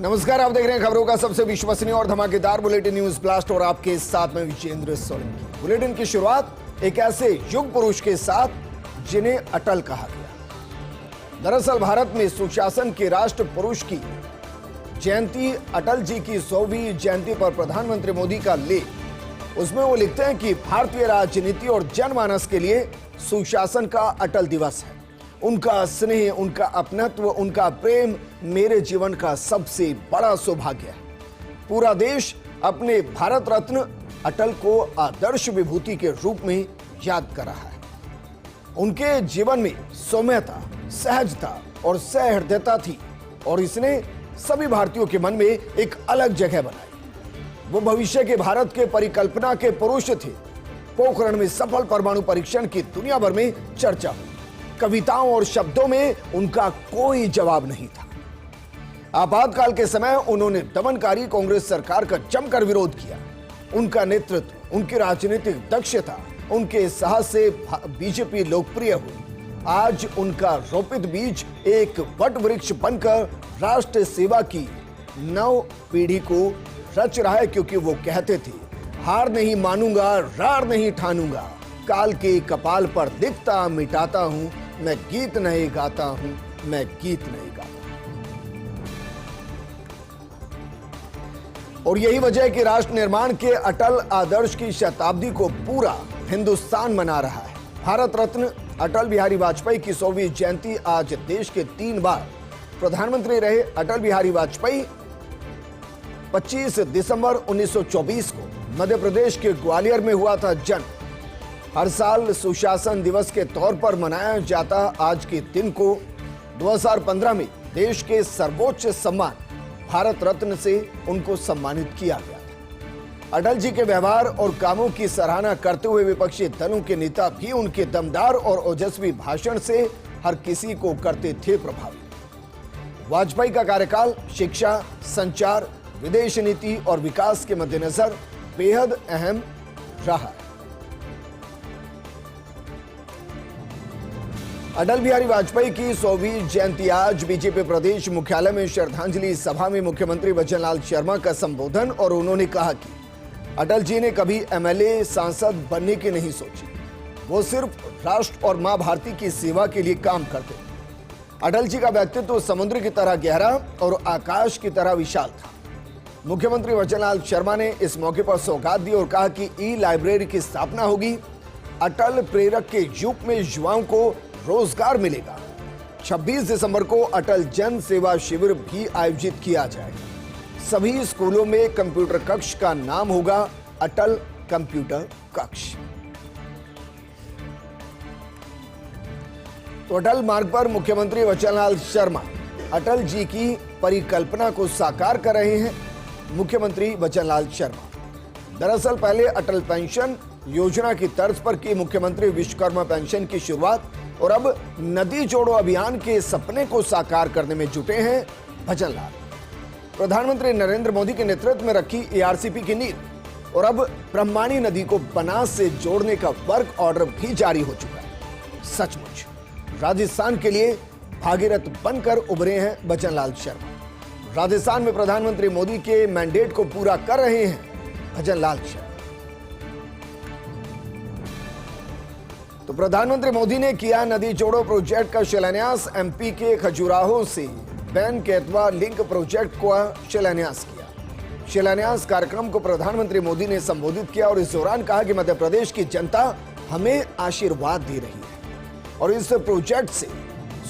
नमस्कार, आप देख रहे हैं खबरों का सबसे विश्वसनीय और धमाकेदार बुलेटिन न्यूज ब्लास्ट और आपके साथ में विजेंद्र सोलंकी। बुलेटिन की शुरुआत एक ऐसे युग पुरुष के साथ जिन्हें अटल कहा गया। दरअसल भारत में सुशासन के राष्ट्र पुरुष की जयंती अटल जी की 100वीं जयंती पर प्रधानमंत्री मोदी का लेख, उसमें वो लिखते हैं कि भारतीय राजनीति और जनमानस के लिए सुशासन का अटल दिवस है। उनका स्नेह, उनका अपनत्व, उनका प्रेम मेरे जीवन का सबसे बड़ा सौभाग्य है। पूरा देश अपने भारत रत्न अटल को आदर्श विभूति के रूप में याद कर रहा है। उनके जीवन में सौम्यता, सहजता और सहृदयता थी और इसने सभी भारतीयों के मन में एक अलग जगह बनाई। वो भविष्य के भारत के परिकल्पना के पुरुष थे। पोखरण में सफल परमाणु परीक्षण की दुनिया भर में चर्चा हुई। कविताओं और शब्दों में उनका कोई जवाब नहीं था। आपातकाल के समय उन्होंने दमनकारी कांग्रेस सरकार का जमकर विरोध किया। उनका नेतृत्व, उनकी राजनीतिक दक्षता, उनके साहस से बीजेपी लोकप्रिय हुई। आज उनका रोपित बीज एक वट वृक्ष बनकर राष्ट्र सेवा की नव पीढ़ी को रच रहा है, क्योंकि वो कहते थे, हार नहीं मानूंगा, रार नहीं ठानूंगा, काल के कपाल पर दिखता मिटाता हूं, मैं गीत नहीं गाता हूं, मैं गीत नहीं गाता। और यही वजह है कि राष्ट्र निर्माण के अटल आदर्श की शताब्दी को पूरा हिंदुस्तान मना रहा है। भारत रत्न अटल बिहारी वाजपेयी की 100वीं जयंती आज देश के 3 बार प्रधानमंत्री रहे अटल बिहारी वाजपेयी 25 दिसंबर 1924 को मध्य प्रदेश के ग्वालियर में हुआ था जन्म। हर साल सुशासन दिवस के तौर पर मनाया जाता आज के दिन को 2015 में देश के सर्वोच्च सम्मान भारत रत्न से उनको सम्मानित किया गया था। अटल जी के व्यवहार और कामों की सराहना करते हुए विपक्षी दलों के नेता भी उनके दमदार और ओजस्वी भाषण से हर किसी को करते थे प्रभावित। वाजपेयी का कार्यकाल शिक्षा, संचार, विदेश नीति और विकास के मद्देनजर बेहद अहम रहा। अटल बिहारी वाजपेयी की 100वीं जयंती आज बीजेपी प्रदेश मुख्यालय में श्रद्धांजलि सभा में मुख्यमंत्री बचनलाल शर्मा का संबोधन, और उन्होंने कहा कि अटल जी ने कभी एमएलए, सांसद बनने की नहीं सोची। वो सिर्फ राष्ट्र और मां भारती की सेवा के लिए काम करते। अटल जी का व्यक्तित्व समुद्र की तरह गहरा और आकाश की तरह विशाल था। मुख्यमंत्री बचनलाल शर्मा ने इस मौके पर सौगात दी और कहा कि ई-लाइब्रेरी की स्थापना होगी। अटल प्रेरक के युग में युवाओं को रोजगार मिलेगा। 26 दिसंबर को अटल जन सेवा शिविर भी आयोजित किया जाएगा। सभी स्कूलों में कंप्यूटर कक्ष का नाम होगा अटल कंप्यूटर कक्ष। तो अटल मार्ग पर मुख्यमंत्री बचनलाल शर्मा अटल जी की परिकल्पना को साकार कर रहे हैं। मुख्यमंत्री बचनलाल शर्मा दरअसल पहले अटल पेंशन योजना की तर्ज पर की मुख्यमंत्री विश्वकर्मा पेंशन की शुरुआत, और अब नदी जोड़ो अभियान के सपने को साकार करने में जुटे हैं बचनलाल। प्रधानमंत्री नरेंद्र मोदी के नेतृत्व में रखी एआरसीपी की नींव, और अब ब्रह्माणी नदी को बनास से जोड़ने का वर्क ऑर्डर भी जारी हो चुका है। सचमुच राजस्थान के लिए भागीरथ बनकर उभरे हैं बचनलाल शर्मा। राजस्थान में प्रधानमंत्री मोदी के मैंडेट को पूरा कर रहे हैं बचनलाल शर्मा। तो प्रधानमंत्री मोदी ने किया नदी जोड़ो प्रोजेक्ट का शिलान्यास। एमपी के खजुराहो से बैन केतवा लिंक प्रोजेक्ट का शिलान्यास किया। शिलान्यास कार्यक्रम को प्रधानमंत्री मोदी ने संबोधित किया और इस दौरान कहा कि मध्य प्रदेश की जनता हमें आशीर्वाद दे रही है और इस प्रोजेक्ट से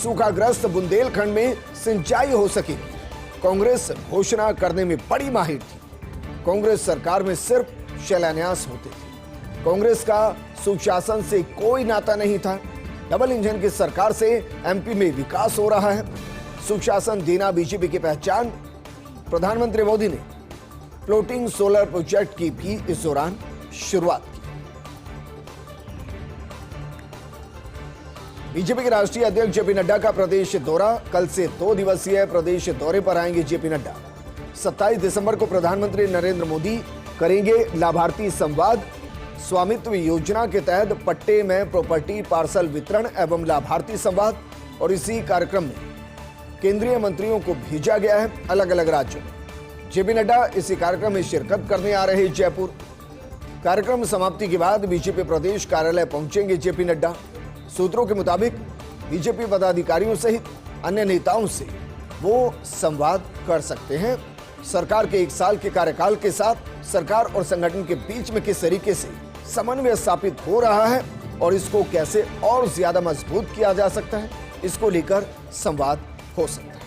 सूखाग्रस्त बुंदेलखंड में सिंचाई हो सकेगी। कांग्रेस घोषणा करने में बड़ी माहिर थी। कांग्रेस सरकार में सिर्फ शिलान्यास होते थे। कांग्रेस का सुशासन से कोई नाता नहीं था। डबल इंजन की सरकार से एमपी में विकास हो रहा है। सुशासन देना बीजेपी की पहचान। प्रधानमंत्री मोदी ने फ्लोटिंग सोलर प्रोजेक्ट की भी इस दौरान शुरुआत की। बीजेपी के राष्ट्रीय अध्यक्ष जेपी नड्डा का प्रदेश दौरा। कल से 2 दिवसीय प्रदेश दौरे पर आएंगे जेपी नड्डा। 27 दिसंबर को प्रधानमंत्री नरेंद्र मोदी करेंगे लाभार्थी संवाद। स्वामित्व योजना के तहत पट्टे में प्रॉपर्टी पार्सल वितरण एवं लाभार्थी संवाद, और इसी कार्यक्रम में केंद्रीय मंत्रियों को भेजा गया है अलग अलग राज्यों में। जेपी नड्डा इसी कार्यक्रम में शिरकत करने आ रहे जयपुर। कार्यक्रम समाप्ति के बाद बीजेपी प्रदेश कार्यालय पहुंचेंगे जेपी नड्डा। सूत्रों के मुताबिक बीजेपी पदाधिकारियों सहित अन्य नेताओं से वो संवाद कर सकते हैं। सरकार के 1 साल के कार्यकाल के साथ सरकार और संगठन के बीच में किस तरीके से समन्वय स्थापित हो रहा है और इसको कैसे और ज्यादा मजबूत किया जा सकता है, इसको लेकर संवाद हो सकता है।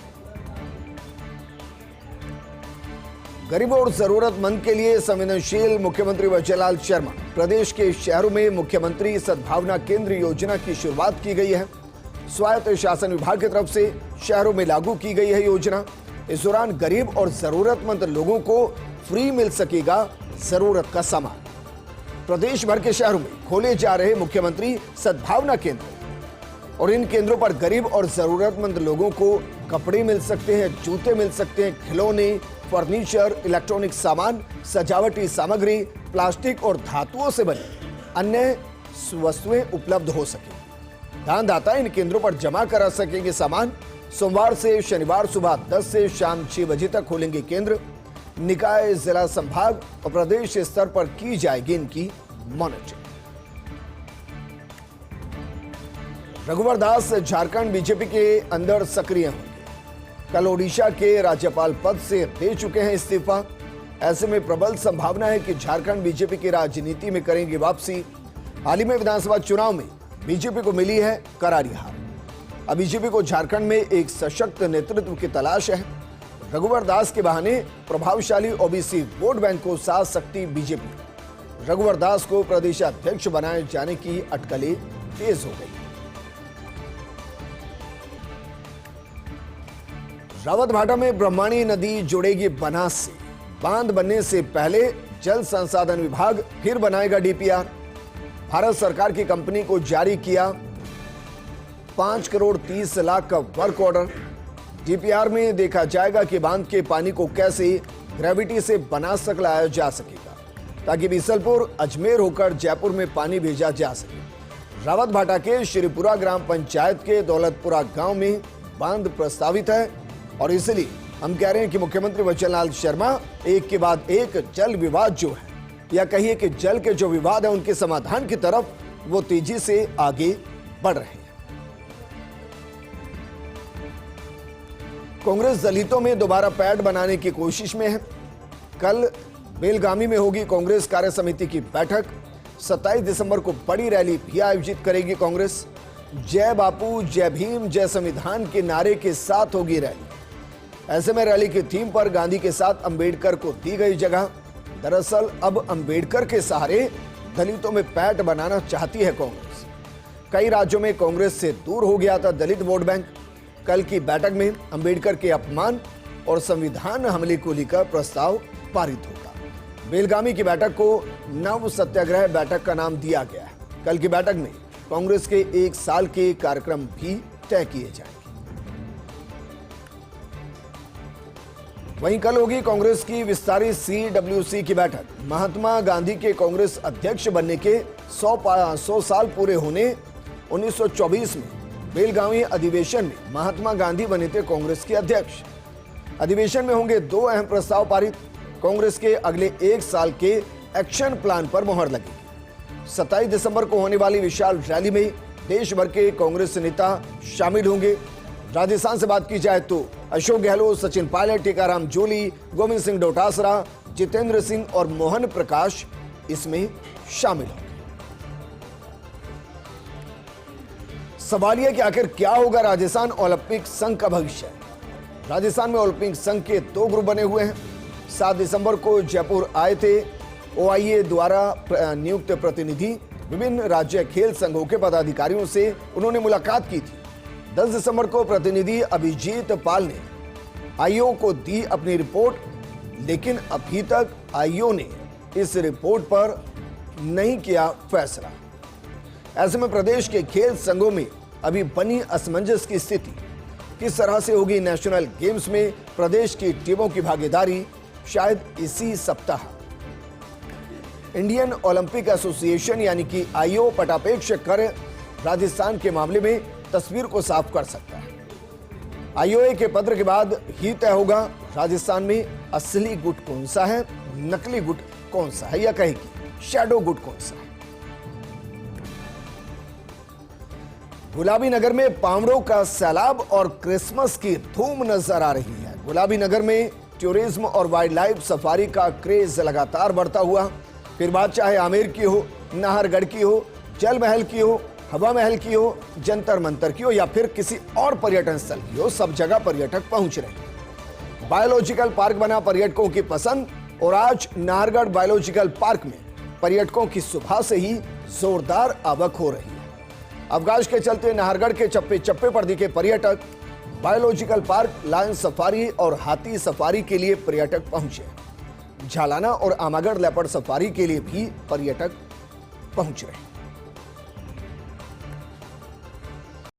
गरीब और जरूरतमंद के लिए संवेदनशील मुख्यमंत्री वजयलाल शर्मा। प्रदेश के शहरों में मुख्यमंत्री सद्भावना केंद्र योजना की शुरुआत की गई है। स्वायत्त शासन विभाग की तरफ से शहरों में लागू की गई है योजना। इस दौरान गरीब और जरूरतमंद लोगों को फ्री मिल सकेगा जरूरत का सामान। प्रदेश भर के शहरों में खोले जा रहे मुख्यमंत्री सद्भावना केंद्र और इन केंद्रों पर गरीब और जरूरतमंद लोगों को कपड़े मिल सकते हैं, जूते मिल सकते हैं, खिलौने, फर्नीचर, इलेक्ट्रॉनिक सामान, सजावटी सामग्री, प्लास्टिक और धातुओं से बनी अन्य वस्तुएं उपलब्ध हो सके। दानदाता इन केंद्रों पर जमा करा सकेंगे सामान। सोमवार से शनिवार सुबह 10 से शाम 6 बजे तक खोलेंगे केंद्र। निकाय, जिला, संभाग और प्रदेश स्तर पर की जाएगी इनकी मॉनिटरिंग। रघुवर दास झारखंड बीजेपी के अंदर सक्रिय होंगे। कल ओडिशा के राज्यपाल पद से दे चुके हैं इस्तीफा। ऐसे में प्रबल संभावना है कि झारखंड बीजेपी की राजनीति में करेंगे वापसी। हाल ही में विधानसभा चुनाव में बीजेपी को मिली है करारी हार। अब बीजेपी को झारखंड में एक सशक्त नेतृत्व की तलाश है। रघुवर दास के बहाने प्रभावशाली ओबीसी वोट बैंक को साथ सकती बीजेपी। रघुवर दास को प्रदेशाध्यक्ष बनाए जाने की अटकलें तेज हो गई। रावतभाटा में ब्रह्मणी नदी जुड़ेगी बनास से। बांध बनने से पहले जल संसाधन विभाग फिर बनाएगा डीपीआर। भारत सरकार की कंपनी को जारी किया 5 करोड़ 30 लाख का वर्क ऑर्डर। डीपीआर में देखा जाएगा कि बांध के पानी को कैसे ग्रेविटी से बनास तक लाया जा सकेगा ताकि बीसलपुर अजमेर होकर जयपुर में पानी भेजा जा सके। रावतभाटा के श्रीपुरा ग्राम पंचायत के दौलतपुरा गांव में बांध प्रस्तावित है और इसलिए हम कह रहे हैं कि मुख्यमंत्री वजयलाल शर्मा एक के बाद एक जल विवाद जो है या कहिए कि जल के जो विवाद है उनके समाधान की तरफ वो तेजी से आगे बढ़ रहे हैं। कांग्रेस दलितों में दोबारा पैठ बनाने की कोशिश में है। कल बेलगामी में होगी कांग्रेस कार्य समिति की बैठक। 27 दिसंबर को बड़ी रैली भी आयोजित करेगी कांग्रेस। जय बापू, जय भीम, जय संविधान के नारे के साथ होगी रैली। ऐसे में रैली की थीम पर गांधी के साथ अंबेडकर को दी गई जगह। दरअसल अब अंबेडकर के सहारे दलितों में पैठ बनाना चाहती है कांग्रेस। कई राज्यों में कांग्रेस से दूर हो गया था दलित वोट बैंक। कल की बैठक में अंबेडकर के अपमान और संविधान हमले को लेकर प्रस्ताव पारित होगा। बेलगामी की बैठक को नव सत्याग्रह बैठक का नाम दिया गया है। कल की बैठक में कांग्रेस के 1 साल के कार्यक्रम भी तय किए जाएंगे। वहीं कल होगी कांग्रेस की विस्तारित CWC की बैठक। महात्मा गांधी के कांग्रेस अध्यक्ष बनने के 100 साल पूरे होने 1924 में बेलगावी अधिवेशन में महात्मा गांधी बने थे कांग्रेस के अध्यक्ष। अधिवेशन में होंगे 2 अहम प्रस्ताव पारित। कांग्रेस के अगले 1 साल के एक्शन प्लान पर मुहर लगेगी। 27 दिसंबर को होने वाली विशाल रैली में देश भर के कांग्रेस नेता शामिल होंगे। राजस्थान से बात की जाए तो अशोक गहलोत, सचिन पायलट, टीकाराम जूली, गोविंद सिंह डोटासरा, जितेंद्र सिंह और मोहन प्रकाश इसमें शामिल होंगे। सवाल यह कि आखिर क्या होगा राजस्थान ओलंपिक संघ का भविष्य। राजस्थान में ओलंपिक संघ के 2 ग्रुप बने हुए हैं। 7 दिसंबर को जयपुर आए थे OIA द्वारा नियुक्त प्रतिनिधि। विभिन्न राज्य खेल संघों के पदाधिकारियों से उन्होंने मुलाकात की थी। 10 दिसंबर को प्रतिनिधि अभिजीत पाल ने आयोग को दी अपनी रिपोर्ट, लेकिन अभी तक आयोग ने इस रिपोर्ट पर नहीं किया फैसला। ऐसे में प्रदेश के खेल संघों में अभी बनी असमंजस की स्थिति। किस तरह से होगी नेशनल गेम्स में प्रदेश की टीमों की भागीदारी, शायद इसी सप्ताह इंडियन ओलंपिक एसोसिएशन यानी कि IO पटापेक्ष कर राजस्थान के मामले में तस्वीर को साफ कर सकता है। आईओए के पत्र के बाद ही तय होगा राजस्थान में असली गुट कौन सा है, नकली गुट कौन सा है, या कहेगी शैडो गुट कौन सा है। गुलाबी नगर में पावड़ों का सैलाब और क्रिसमस की धूम नजर आ रही है। गुलाबी नगर में टूरिज्म और वाइल्ड लाइफ सफारी का क्रेज लगातार बढ़ता हुआ, फिर बात चाहे आमेर की हो, नाहरगढ़ की हो, जल महल की हो, हवा महल की हो, जंतर मंतर की हो, या फिर किसी और पर्यटन स्थल की हो, सब जगह पर्यटक पहुंच रहे हैं। बायोलॉजिकल पार्क बना पर्यटकों की पसंद, और आज नाहरगढ़ बायोलॉजिकल पार्क में पर्यटकों की सुबह से ही जोरदार आवक हो रही है। अवकाश के चलते नाहरगढ़ के चप्पे चप्पे पर दिखे पर्यटक। बायोलॉजिकल पार्क, लायन सफारी और हाथी सफारी के लिए पर्यटक पहुंचे। झालाना और आमागढ़ लेपर्ड सफारी के लिए भी पर्यटक पहुंच रहे हैं।